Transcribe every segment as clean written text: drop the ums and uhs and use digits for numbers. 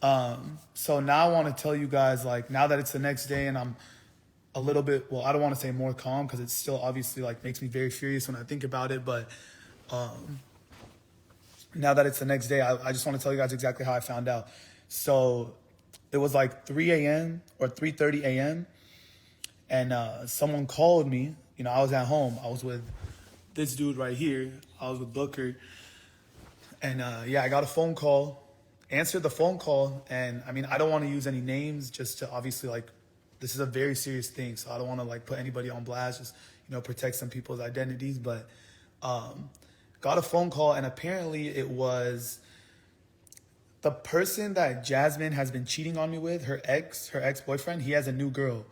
So now I want to tell you guys, like, now that it's the next day and I'm a little bit, well, I don't want to say more calm because it still obviously like makes me very furious when I think about it. But now that it's the next day, I just want to tell you guys exactly how I found out. So it was like 3 a.m. or 3:30 a.m. and someone called me. You know, I was at home. I was with this dude right here. I was with Booker. And yeah, I got a phone call, answered the phone call. And I mean, I don't want to use any names just to obviously like, this is a very serious thing. So I don't want to like put anybody on blast, just, you know, protect some people's identities. But got a phone call and apparently it was the person that Jasmine has been cheating on me with, her ex-boyfriend. He has a new girl.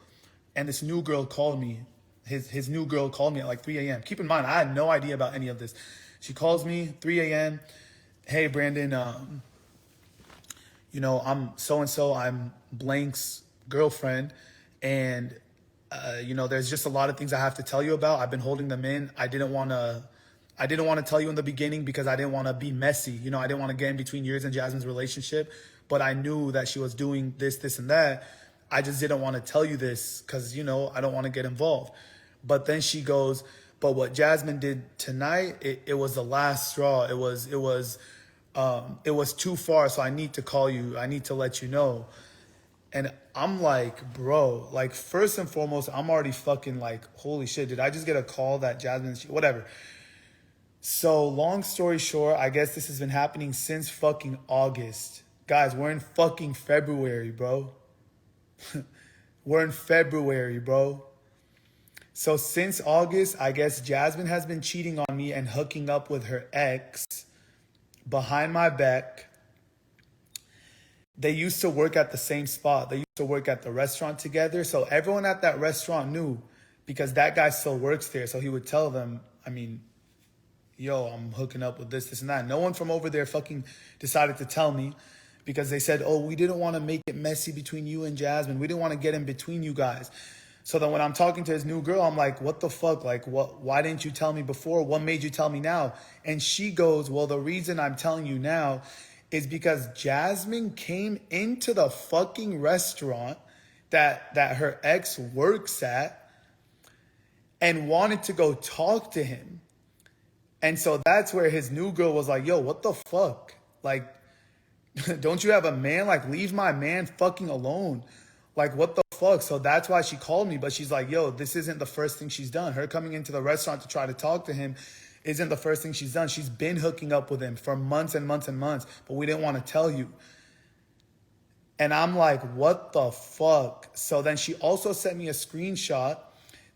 And this new girl called me. His new girl called me at like 3 a.m. Keep in mind, I had no idea about any of this. She calls me 3 a.m. Hey, Brandon, you know, I'm so-and-so, I'm blank's girlfriend. And, you know, there's just a lot of things I have to tell you about. I've been holding them in. I didn't want to tell you in the beginning because I didn't want to be messy. You know, I didn't want to get in between yours and Jasmine's relationship, but I knew that she was doing this, and that. I just didn't want to tell you this because, you know, I don't want to get involved. But then she goes, but what Jasmine did tonight, it was the last straw. It was too far. So I need to call you. I need to let you know. And I'm like, bro, like first and foremost, I'm already fucking like, holy shit, did I just get a call that Jasmine, whatever. So long story short, I guess this has been happening since fucking August. Guys, we're in fucking February, bro. We're in February, bro. So since August, I guess Jasmine has been cheating on me and hooking up with her ex behind my back. They used to work at the same spot. They used to work at the restaurant together. So everyone at that restaurant knew because that guy still works there. So he would tell them, I mean, yo, I'm hooking up with this and that. No one from over there fucking decided to tell me because they said, oh, we didn't want to make it messy between you and Jasmine. We didn't want to get in between you guys. So then when I'm talking to his new girl, I'm like, what the fuck? Like, why didn't you tell me before? What made you tell me now? And she goes, well, the reason I'm telling you now is because Jasmine came into the fucking restaurant that her ex works at and wanted to go talk to him. And so that's where his new girl was like, yo, what the fuck? Like, don't you have a man? Like, leave my man fucking alone. Like, what the fuck? So that's why she called me. But she's like, yo, this isn't the first thing she's done. Her coming into the restaurant to try to talk to him isn't the first thing she's done. She's been hooking up with him for months and months and months. But we didn't want to tell you. And I'm like, what the fuck? So then she also sent me a screenshot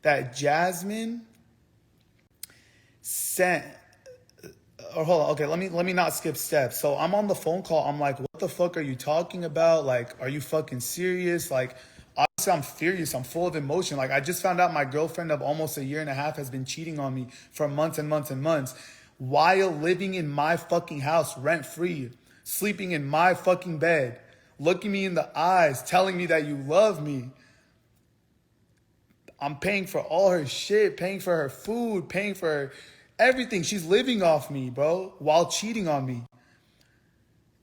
that Jasmine sent. Or hold on, okay, let me not skip steps. So I'm on the phone call. I'm like, what the fuck are you talking about? Like, are you fucking serious? Like, obviously I'm furious. I'm full of emotion. Like, I just found out my girlfriend of almost a year and a half has been cheating on me for months and months and months while living in my fucking house rent free, sleeping in my fucking bed, looking me in the eyes, telling me that you love me. I'm paying for all her shit, paying for her food, paying for her everything. She's living off me, bro, while cheating on me.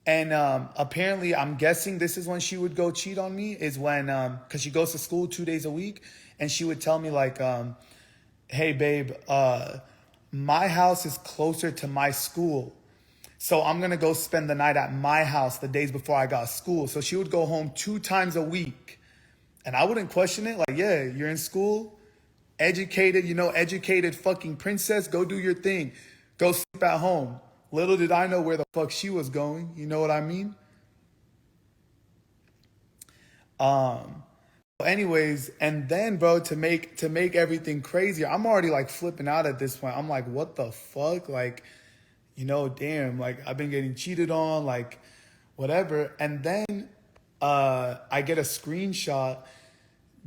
And apparently, I'm guessing this is when she would go cheat on me, is when, because she goes to school 2 days a week, and she would tell me like, hey, babe, my house is closer to my school. So I'm going to go spend the night at my house the days before I got school. So she would go home 2 times a week. And I wouldn't question it. Like, yeah, you're in school. Educated, you know, educated fucking princess, go do your thing. Go sleep at home. Little did I know where the fuck she was going. You know what I mean? Anyways, and then bro, to make everything crazier, I'm already like flipping out at this point. I'm like, what the fuck? Like, you know, damn, like I've been getting cheated on, like whatever. And then I get a screenshot.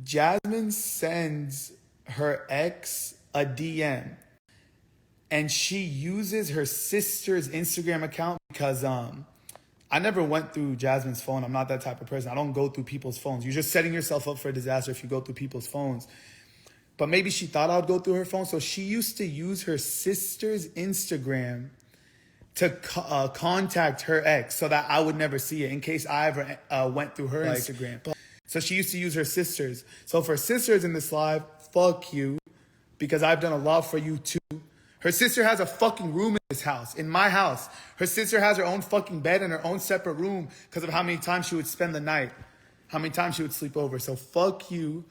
Jasmine sends her ex a DM and she uses her sister's Instagram account because I never went through Jasmine's phone. I'm not that type of person. I don't go through people's phones. You're just setting yourself up for a disaster if you go through people's phones. But maybe she thought I'd go through her phone. So she used to use her sister's Instagram to contact her ex so that I would never see it in case I ever went through her Instagram. So she used to use her sisters. So for sisters in this live, fuck you, because I've done a lot for you too. Her sister has a fucking room in this house, in my house. Her sister has her own fucking bed and her own separate room because of how many times she would spend the night, how many times she would sleep over. So fuck you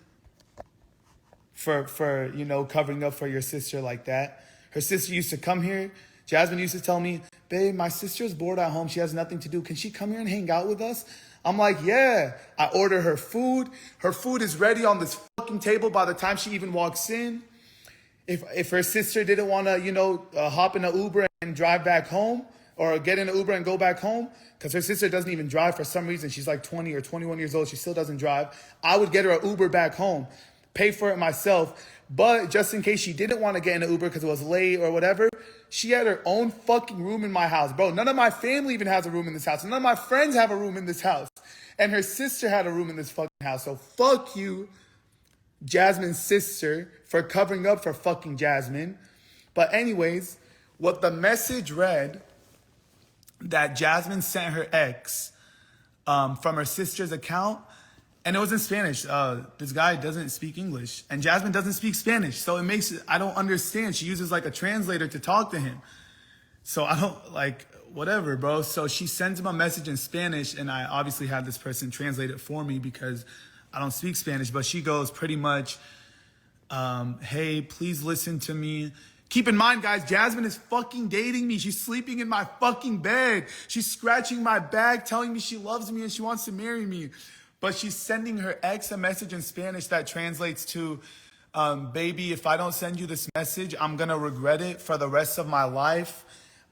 for you know, covering up for your sister like that. Her sister used to come here. Jasmine used to tell me, babe, my sister's bored at home. She has nothing to do. Can she come here and hang out with us? I'm like, yeah. I order her food. Her food is ready on this fucking table by the time she even walks in. If her sister didn't want to, you know, hop in an Uber and drive back home, or get in an Uber and go back home, because her sister doesn't even drive for some reason. She's like 20 or 21 years old. She still doesn't drive. I would get her an Uber back home, pay for it myself. But just in case she didn't want to get in an Uber because it was late or whatever, she had her own fucking room in my house. Bro, none of my family even has a room in this house. None of my friends have a room in this house. And her sister had a room in this fucking house. So fuck you, Jasmine's sister, for covering up for fucking Jasmine. But anyways, what the message read that Jasmine sent her ex from her sister's account, and it was in Spanish. This guy doesn't speak English, and Jasmine doesn't speak Spanish. So it makes it, I don't understand. She uses like a translator to talk to him. So I don't, like, whatever, bro. So she sends him a message in Spanish, and I obviously had this person translate it for me because I don't speak Spanish. But she goes pretty much, hey, please listen to me. Keep in mind, guys, Jasmine is fucking dating me. She's sleeping in my fucking bed. She's scratching my back, telling me she loves me and she wants to marry me. But she's sending her ex a message in Spanish that translates to, baby, if I don't send you this message, I'm going to regret it for the rest of my life.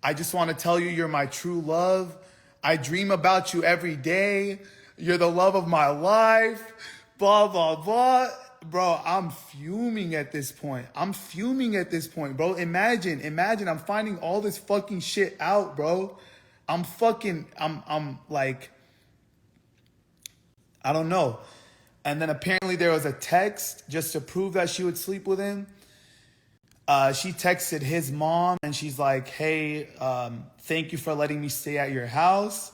I just want to tell you you're my true love. I dream about you every day. You're the love of my life. Blah, blah, blah. Bro, I'm fuming at this point. Bro. Imagine I'm finding all this fucking shit out, bro. I'm like, I don't know. And then apparently there was a text just to prove that she would sleep with him. She texted his mom and she's like, hey, thank you for letting me stay at your house.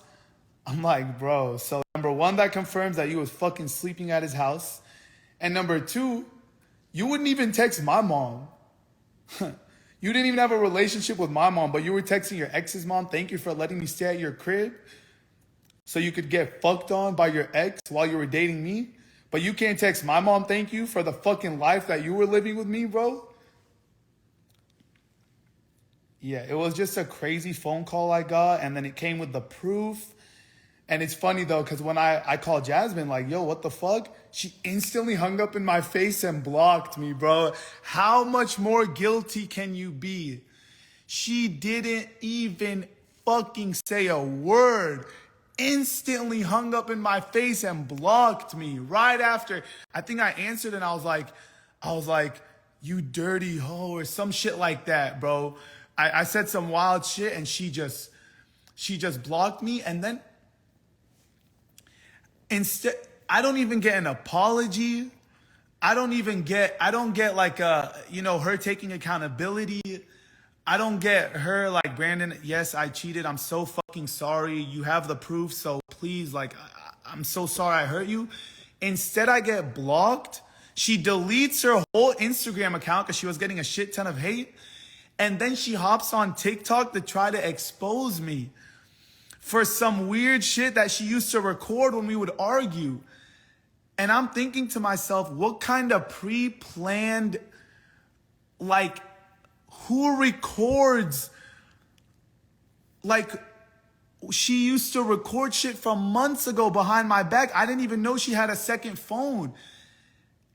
I'm like, bro, so number one, that confirms that you was fucking sleeping at his house. And number two, you wouldn't even text my mom. You didn't even have a relationship with my mom, but you were texting your ex's mom, thank you for letting me stay at your crib so you could get fucked on by your ex while you were dating me. But you can't text my mom, thank you for the fucking life that you were living with me, bro. Yeah, it was just a crazy phone call I got, and then it came with the proof. And it's funny, though, because when I called Jasmine, like, yo, what the fuck? She instantly hung up in my face and blocked me, bro. How much more guilty can you be? She didn't even fucking say a word. Instantly hung up in my face and blocked me right after. I think I answered and I was like, you dirty hoe or some shit like that, bro. I said some wild shit and she just blocked me. And then instead, I don't even get an apology. I don't get like her taking accountability. I don't get her like, Brandon, yes, I cheated. I'm so fucking sorry. You have the proof. So please, like, I'm so sorry I hurt you. Instead, I get blocked. She deletes her whole Instagram account because she was getting a shit ton of hate. And then she hops on TikTok to try to expose me for some weird shit that she used to record when we would argue. And I'm thinking to myself, what kind of pre-planned, like, who records? Like, she used to record shit from months ago behind my back. I didn't even know she had a second phone.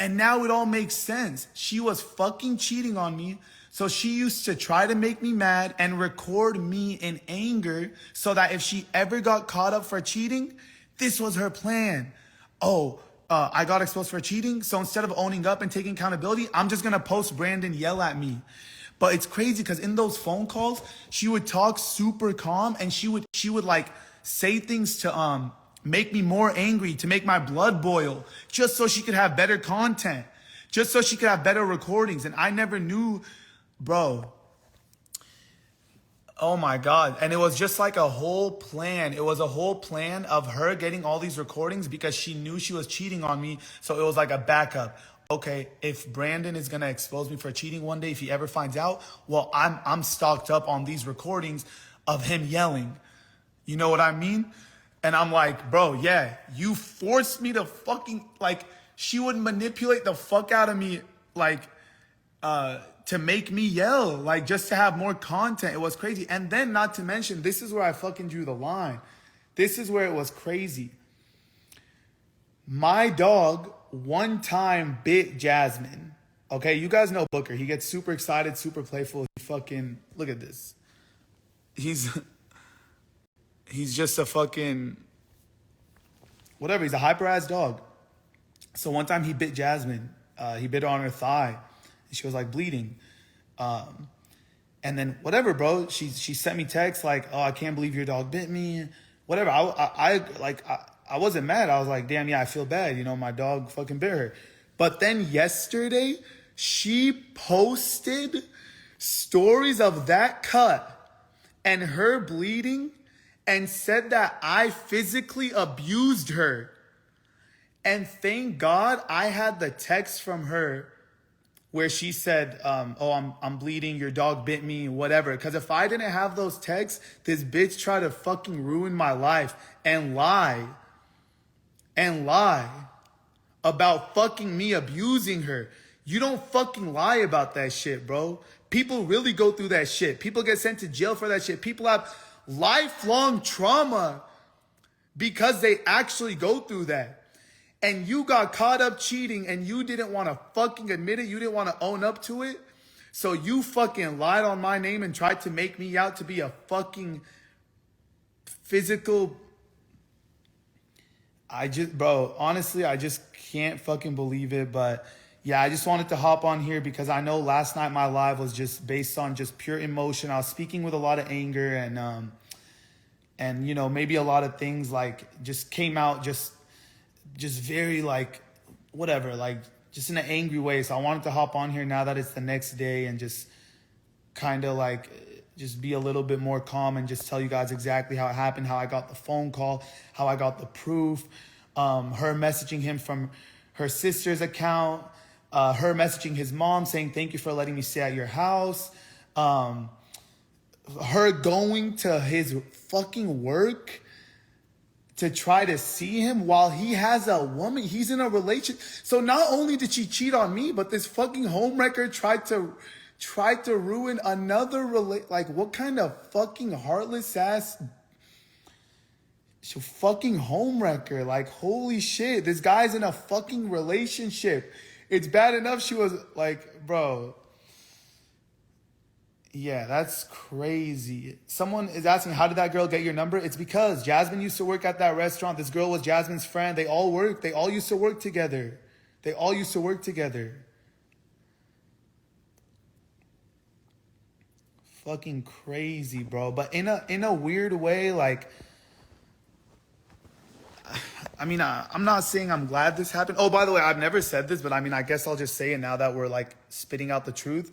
And now it all makes sense. She was fucking cheating on me. So she used to try to make me mad and record me in anger so that if she ever got caught up for cheating, this was her plan. I got exposed for cheating. So instead of owning up and taking accountability, I'm just going to post Brandon yell at me. But it's crazy because in those phone calls, she would talk super calm and she would like say things to make me more angry, to make my blood boil, just so she could have better content, just so she could have better recordings. And I never knew, bro. Oh my God. And it was just like a whole plan. It was a whole plan of her getting all these recordings because she knew she was cheating on me. So it was like a backup. Okay, if Brandon is gonna expose me for cheating one day, if he ever finds out, well, I'm stocked up on these recordings of him yelling. You know what I mean? And I'm like, bro, yeah, you forced me to fucking, like, she would manipulate the fuck out of me, like, to make me yell, like, just to have more content. It was crazy. And then, not to mention, this is where I fucking drew the line. This is where it was crazy. My dog one time bit Jasmine. Okay, you guys know Booker. He gets super excited, super playful. He fucking, look at this. He's just a fucking, whatever. He's a hyper ass dog. So one time he bit Jasmine. He bit her on her thigh. And she was like bleeding. And then whatever, bro. She sent me texts like, "Oh, I can't believe your dog bit me." Whatever. I wasn't mad. I was like, "Damn, yeah, I feel bad. You know, my dog fucking bit her." But then yesterday, she posted stories of that cut and her bleeding and said that I physically abused her. And thank God I had the text from her where she said, "Oh, I'm bleeding. Your dog bit me," whatever. Because if I didn't have those texts, this bitch tried to fucking ruin my life and lie about fucking me abusing her. You don't fucking lie about that shit, bro. People really go through that shit. People get sent to jail for that shit. People have lifelong trauma because they actually go through that. And you got caught up cheating and you didn't want to fucking admit it. You didn't want to own up to it. So you fucking lied on my name and tried to make me out to be a fucking physical. Bro, honestly, I just can't fucking believe it. But yeah, I just wanted to hop on here because I know last night my live was just based on just pure emotion. I was speaking with a lot of anger and you know, maybe a lot of things like just came out just very like, whatever, like just in an angry way. So I wanted to hop on here now that it's the next day and just kind of like just be a little bit more calm and just tell you guys exactly how it happened, how I got the phone call, how I got the proof, her messaging him from her sister's account, her messaging his mom saying, "Thank you for letting me stay at your house." Her going to his fucking work to try to see him while he has a woman. He's in a relationship. So not only did she cheat on me, but this fucking homewrecker tried to ruin another like, what kind of fucking heartless ass fucking homewrecker? Like, holy shit, this guy's in a fucking relationship. It's bad enough she was like, bro. Yeah, that's crazy. Someone is asking, how did that girl get your number? It's because Jasmine used to work at that restaurant. This girl was Jasmine's friend. They all worked. They all used to work together. Fucking crazy, bro. But in a weird way, like, I mean, I'm not saying I'm glad this happened. Oh, by the way, I've never said this, but I mean, I guess I'll just say it now that we're like spitting out the truth.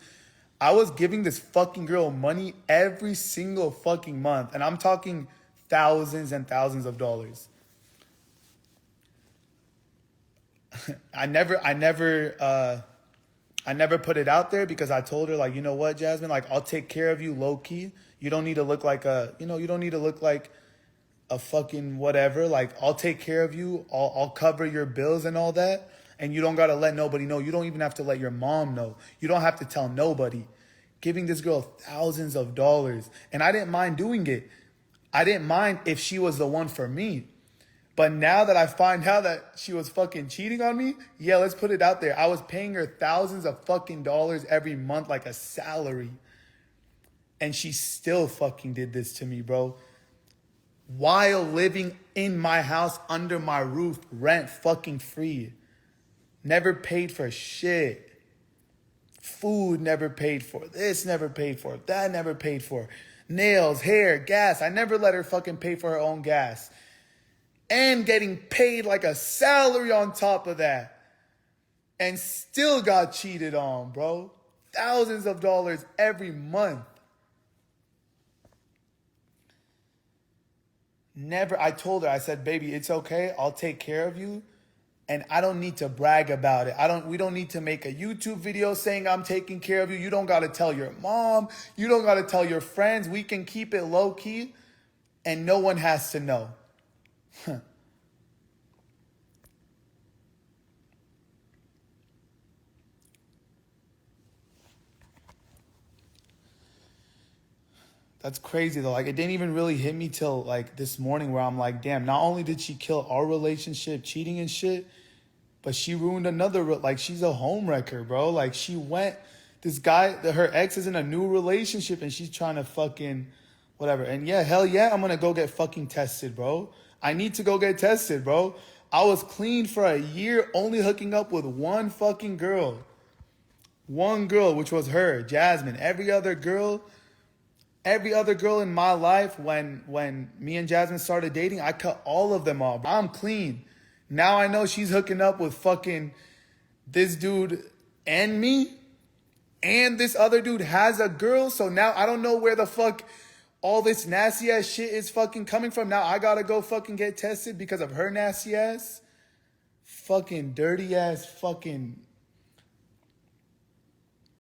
I was giving this fucking girl money every single fucking month. And I'm talking thousands and thousands of dollars. I never put it out there because I told her, like, you know what, Jasmine, like, I'll take care of you low key. You don't need to look like you don't need to look like a fucking whatever. Like, I'll take care of you. I'll cover your bills and all that. And you don't got to let nobody know. You don't even have to let your mom know. You don't have to tell nobody. Giving this girl thousands of dollars. And I didn't mind doing it. I didn't mind if she was the one for me. But now that I find out that she was fucking cheating on me, yeah, let's put it out there. I was paying her thousands of fucking dollars every month like a salary. And she still fucking did this to me, bro. While living in my house under my roof, rent fucking free. Never paid for shit. Food never paid for. This never paid for. That never paid for. Nails, hair, gas. I never let her fucking pay for her own gas. And getting paid like a salary on top of that. And still got cheated on, bro. Thousands of dollars every month. Never. I told her, I said, baby, it's okay. I'll take care of you. And I don't need to brag about it. We don't need to make a YouTube video saying I'm taking care of you. You don't got to tell your mom. You don't got to tell your friends. We can keep it low key and no one has to know. That's crazy though. Like, it didn't even really hit me till like this morning where I'm like, damn, not only did she kill our relationship, cheating and shit, but she ruined another, like, she's a homewrecker, bro. Like, this guy, her ex is in a new relationship and she's trying to fucking whatever. And yeah, hell yeah, I'm gonna go get fucking tested, bro. I need to go get tested, bro. I was clean for a year, only hooking up with one fucking girl. One girl, which was her, Jasmine. Every other girl in my life, when me and Jasmine started dating, I cut all of them off. I'm clean. Now I know she's hooking up with fucking this dude and me, and this other dude has a girl. So now I don't know where the fuck all this nasty ass shit is fucking coming from. Now I gotta go fucking get tested because of her nasty ass. Fucking dirty ass fucking